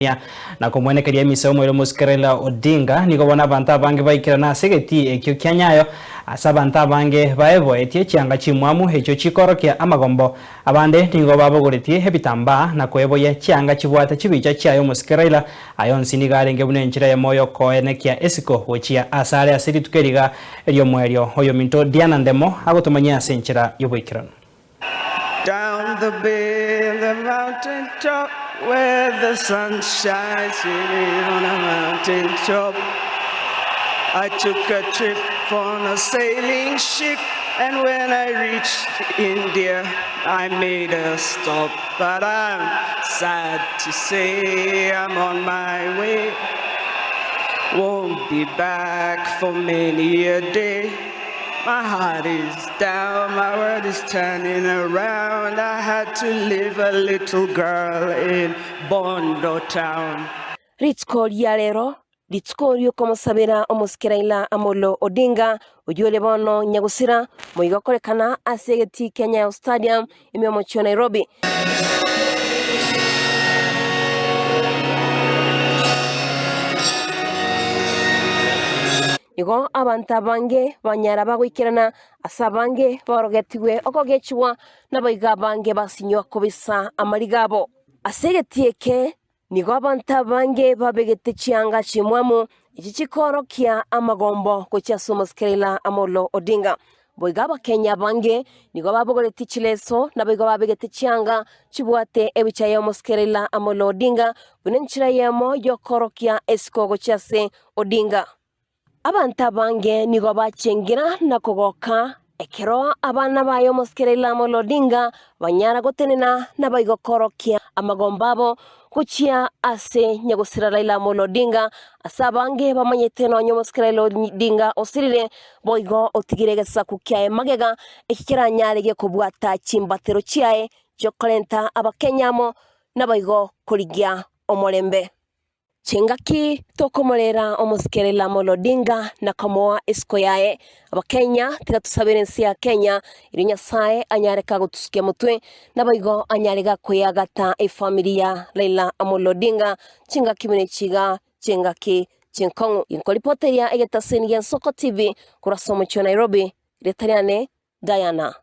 na kumwenekeria misomo ilo Raila Odinga niko bona abantu abange baikirana segeti ekyo kyanyayo asa abantu abange baeboetie kyanga chimwamu ekyo chikorokia amagombo abande niko babogoretie ebitamba na kweboye kyanga chibwata chibicha kyayo Raila ayonsi nigarenge bunenchira ya moyo koenekia esiko wochia asare asiri tukeriga elyo mweryo oyo minto Diana Ndemo agotomanya senchira yoboikirana. Down the bay, the mountain top, where the sun shines on a mountain top. I took a trip on a sailing ship, and when I reached India, I made a stop. But I'm sad to say I'm on my way. Won't be back for many a day. My heart is down, my world is turning around. I had to leave a little girl in Bondo town. Ritsko Yalero, Ritsko Yukomosabira, Raila Amolo Odinga, Ujole Bono Nyagusira, Moigokorekana, Asegeti Kenya Stadium, Imyomocho Nairobi. Igo abanta bange banyara bagwikirana asabange borogetiwe okogechwa nabayiga bange basinywa kubisa amarigabo asegetieke nigo abanta bange babegete cyanga chimwamu iki kikorokia amagombo ko cyasumas Raila Amolo Odinga boyiga Kenya bange nigo babogoreti chileso nabayiga babegete cyanga chibwate ebichayo Raila Amolo Odinga bunenchira yemo yokorokia eskogo cyase Odinga. Abanta bange nigo bachengira na kogoka ekero abana bayo Raila Amolo Odinga banyara gotenena na bayigokorokia amagombabo kuchia ase nyagusira Raila Amolo Odinga asabange bamanyete no Raila Odinga osirire boigo otigiregesa kukiae magega ekikira nyarege kubwata chimbatero chiae jokolenta abakenyamo na bayigo kurigia omolembe. Chengaki tokomolera Raila Amolo Odinga na kamoa esko yae abakenya tiga tusabire nsi ya Kenya iri Nyasaye anyareka gutusikia mutwe nabayigo anyarega kuyagata efamilia Raila Amolo Odinga chengaki munechiga chengaki chenkongo inkolipoteria egetaseni ya Soko TV kurasomo cha Nairobi retariane Diana.